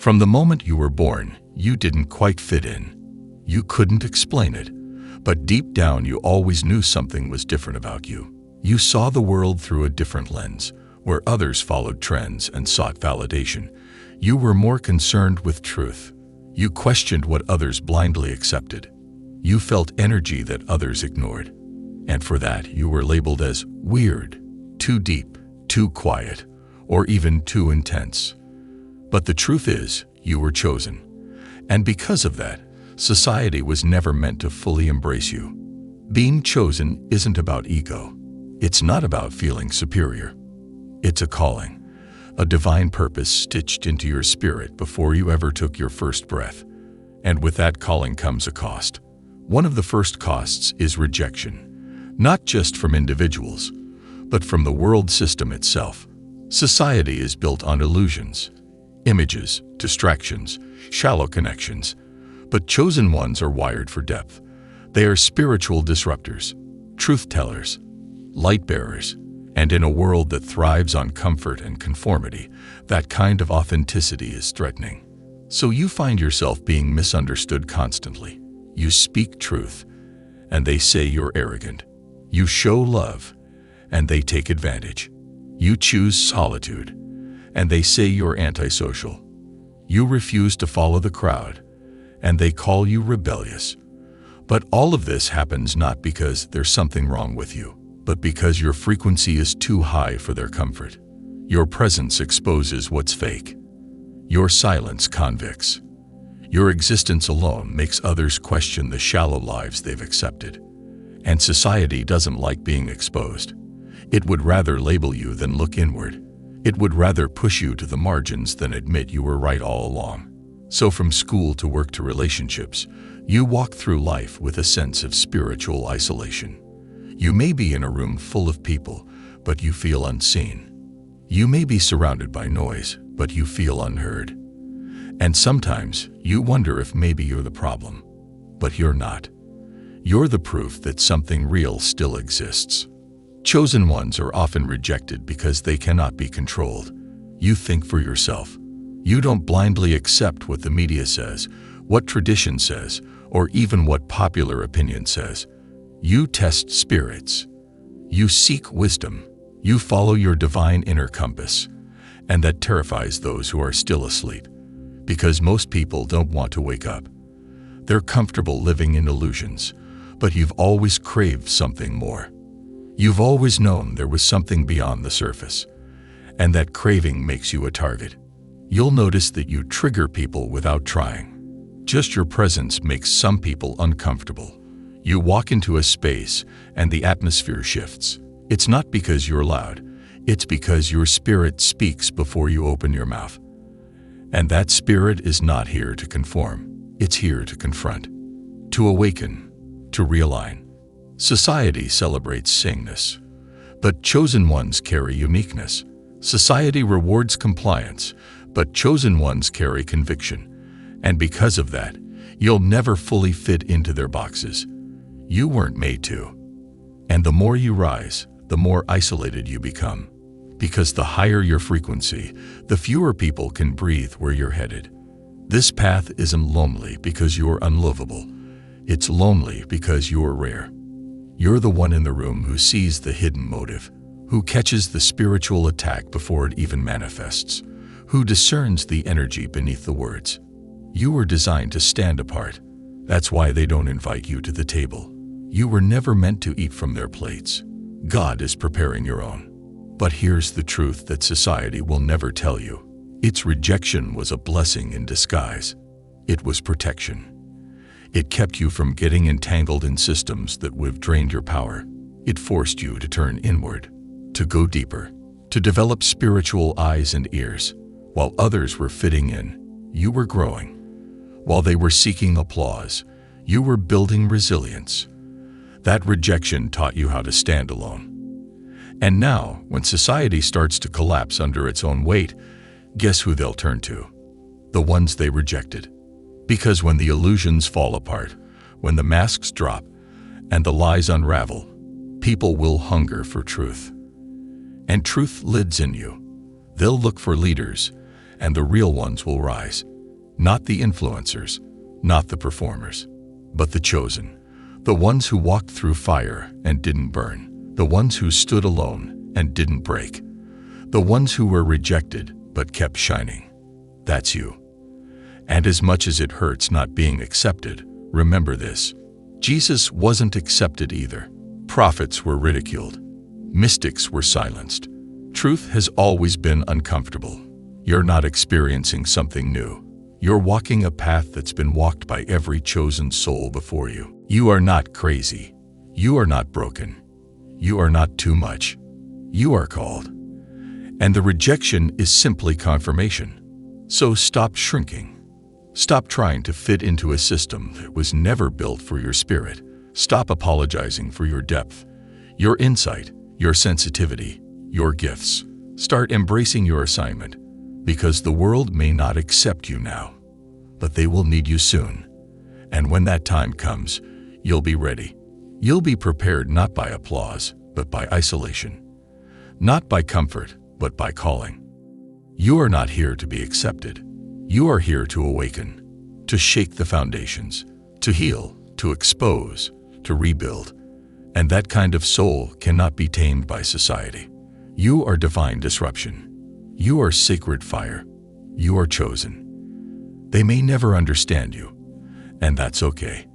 From the moment you were born, you didn't quite fit in. You couldn't explain it, but deep down you always knew something was different about you. You saw the world through a different lens, where others followed trends and sought validation. You were more concerned with truth. You questioned what others blindly accepted. You felt energy that others ignored. And for that, you were labeled as weird, too deep, too quiet, or even too intense. But the truth is, you were chosen. And because of that, society was never meant to fully embrace you. Being chosen isn't about ego. It's not about feeling superior. It's a calling, a divine purpose stitched into your spirit before you ever took your first breath. And with that calling comes a cost. One of the first costs is rejection, not just from individuals, but from the world system itself. Society is built on illusions, images, distractions, shallow connections. But chosen ones are wired for depth. They are spiritual disruptors, truth-tellers, light-bearers, and in a world that thrives on comfort and conformity, that kind of authenticity is threatening. So you find yourself being misunderstood constantly. You speak truth, and they say you're arrogant. You show love, and they take advantage. You choose solitude, and they say you're antisocial. You refuse to follow the crowd, and they call you rebellious. But all of this happens not because there's something wrong with you, but because your frequency is too high for their comfort. Your presence exposes what's fake. Your silence convicts. Your existence alone makes others question the shallow lives they've accepted. And society doesn't like being exposed. It would rather label you than look inward. It would rather push you to the margins than admit you were right all along. So from school to work to relationships, you walk through life with a sense of spiritual isolation. You may be in a room full of people, but you feel unseen. You may be surrounded by noise, but you feel unheard. And sometimes you wonder if maybe you're the problem, but you're not. You're the proof that something real still exists. Chosen ones are often rejected because they cannot be controlled. You think for yourself. You don't blindly accept what the media says, what tradition says, or even what popular opinion says. You test spirits. You seek wisdom. You follow your divine inner compass. And that terrifies those who are still asleep. Because most people don't want to wake up. They're comfortable living in illusions, but you've always craved something more. You've always known there was something beyond the surface, and that craving makes you a target. You'll notice that you trigger people without trying. Just your presence makes some people uncomfortable. You walk into a space and the atmosphere shifts. It's not because you're loud, it's because your spirit speaks before you open your mouth. And that spirit is not here to conform, it's here to confront, to awaken, to realign. Society celebrates sameness, but chosen ones carry uniqueness. Society rewards compliance, but chosen ones carry conviction. And because of that, you'll never fully fit into their boxes. You weren't made to. And the more you rise, the more isolated you become. Because the higher your frequency, the fewer people can breathe where you're headed. This path isn't lonely because you're unlovable. It's lonely because you're rare. You're the one in the room who sees the hidden motive, who catches the spiritual attack before it even manifests, who discerns the energy beneath the words. You were designed to stand apart. That's why they don't invite you to the table. You were never meant to eat from their plates. God is preparing your own. But here's the truth that society will never tell you. Its rejection was a blessing in disguise. It was protection. It kept you from getting entangled in systems that would have drained your power. It forced you to turn inward, to go deeper, to develop spiritual eyes and ears. While others were fitting in, you were growing. While they were seeking applause, you were building resilience. That rejection taught you how to stand alone. And now, when society starts to collapse under its own weight, guess who they'll turn to? The ones they rejected. Because when the illusions fall apart, when the masks drop, and the lies unravel, people will hunger for truth. And truth lives in you. They'll look for leaders, and the real ones will rise. Not the influencers, not the performers, but the chosen. The ones who walked through fire and didn't burn. The ones who stood alone and didn't break. The ones who were rejected but kept shining. That's you. And as much as it hurts not being accepted, remember this. Jesus wasn't accepted either. Prophets were ridiculed. Mystics were silenced. Truth has always been uncomfortable. You're not experiencing something new. You're walking a path that's been walked by every chosen soul before you. You are not crazy. You are not broken. You are not too much. You are called. And the rejection is simply confirmation. So stop shrinking. Stop trying to fit into a system that was never built for your spirit. Stop apologizing for your depth, your insight, your sensitivity, your gifts. Start embracing your assignment, because the world may not accept you now, but they will need you soon. And when that time comes, you'll be ready. You'll be prepared not by applause, but by isolation. Not by comfort, but by calling. You are not here to be accepted. You are here to awaken, to shake the foundations, to heal, to expose, to rebuild. And that kind of soul cannot be tamed by society. You are divine disruption. You are sacred fire. You are chosen. They may never understand you, and that's okay.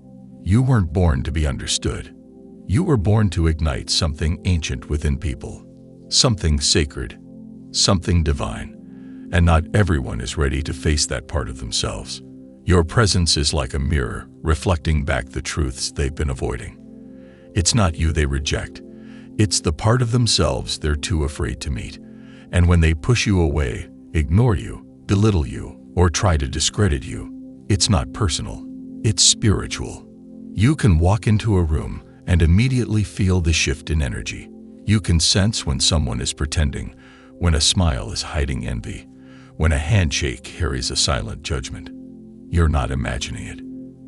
You weren't born to be understood. You were born to ignite something ancient within people, something sacred, something divine. And not everyone is ready to face that part of themselves. Your presence is like a mirror, reflecting back the truths they've been avoiding. It's not you they reject. It's the part of themselves they're too afraid to meet. And when they push you away, ignore you, belittle you, or try to discredit you, it's not personal. It's spiritual. You can walk into a room and immediately feel the shift in energy. You can sense when someone is pretending, when a smile is hiding envy, when a handshake carries a silent judgment. You're not imagining it.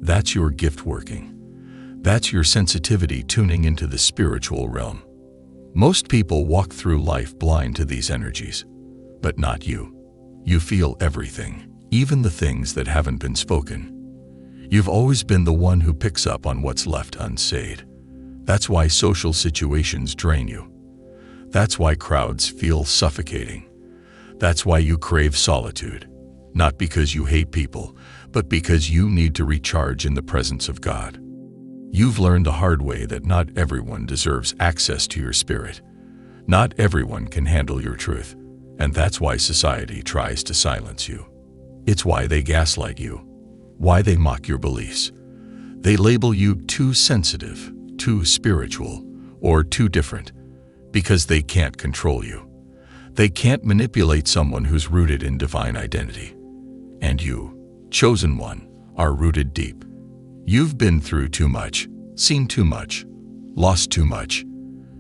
That's your gift working. That's your sensitivity tuning into the spiritual realm. Most people walk through life blind to these energies, but not you. You feel everything, even the things that haven't been spoken. You've always been the one who picks up on what's left unsaid. That's why social situations drain you. That's why crowds feel suffocating. That's why you crave solitude, not because you hate people, but because you need to recharge in the presence of God. You've learned the hard way that not everyone deserves access to your spirit. Not everyone can handle your truth, and that's why society tries to silence you. It's why they gaslight you, why they mock your beliefs. They label you too sensitive, too spiritual, or too different, because they can't control you. They can't manipulate someone who's rooted in divine identity. And you, chosen one, are rooted deep. You've been through too much, seen too much, lost too much.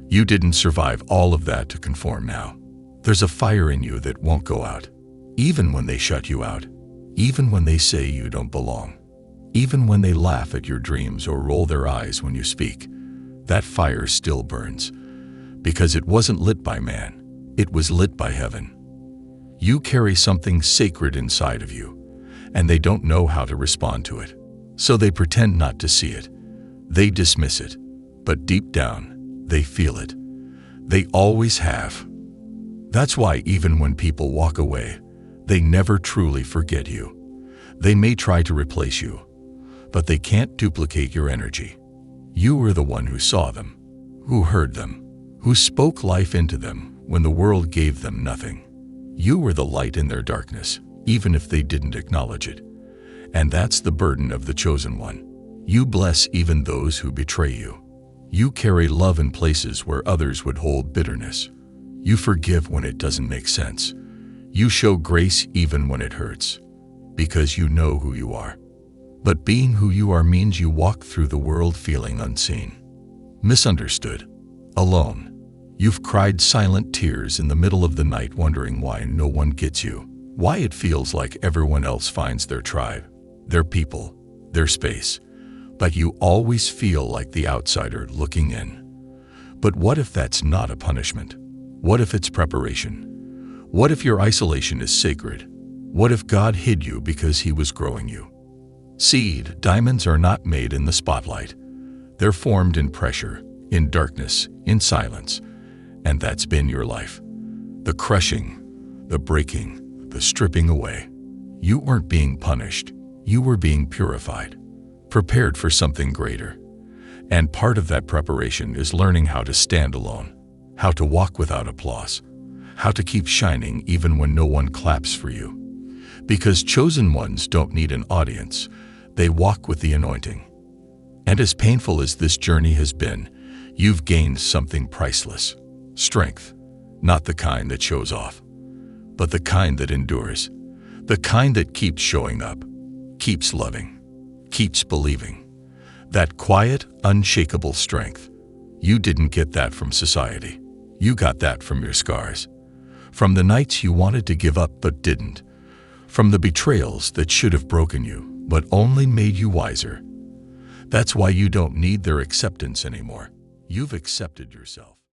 You didn't survive all of that to conform now. There's a fire in you that won't go out, even when they shut you out, even when they say you don't belong, even when they laugh at your dreams or roll their eyes when you speak. That fire still burns, because it wasn't lit by man. It was lit by heaven. You carry something sacred inside of you, and they don't know how to respond to it. So they pretend not to see it. They dismiss it, but deep down, they feel it. They always have. That's why even when people walk away, they never truly forget you. They may try to replace you, but they can't duplicate your energy. You were the one who saw them, who heard them, who spoke life into them when the world gave them nothing. You were the light in their darkness, even if they didn't acknowledge it. And that's the burden of the chosen one. You bless even those who betray you. You carry love in places where others would hold bitterness. You forgive when it doesn't make sense. You show grace even when it hurts, because you know who you are. But being who you are means you walk through the world feeling unseen, misunderstood, alone. You've cried silent tears in the middle of the night wondering why no one gets you, why it feels like everyone else finds their tribe, their people, their space, but you always feel like the outsider looking in. But what if that's not a punishment? What if it's preparation? What if your isolation is sacred? What if God hid you because He was growing you? Seed diamonds are not made in the spotlight. They're formed in pressure, in darkness, in silence. And that's been your life. The crushing, the breaking, the stripping away. You weren't being punished. You were being purified, prepared for something greater. And part of that preparation is learning how to stand alone, how to walk without applause, how to keep shining even when no one claps for you. Because chosen ones don't need an audience, they walk with the anointing. And as painful as this journey has been, you've gained something priceless. Strength, not the kind that shows off, but the kind that endures, the kind that keeps showing up, keeps loving, keeps believing. That quiet, unshakable strength. You didn't get that from society. You got that from your scars. From the nights you wanted to give up but didn't. From the betrayals that should have broken you, but only made you wiser. That's why you don't need their acceptance anymore. You've accepted yourself.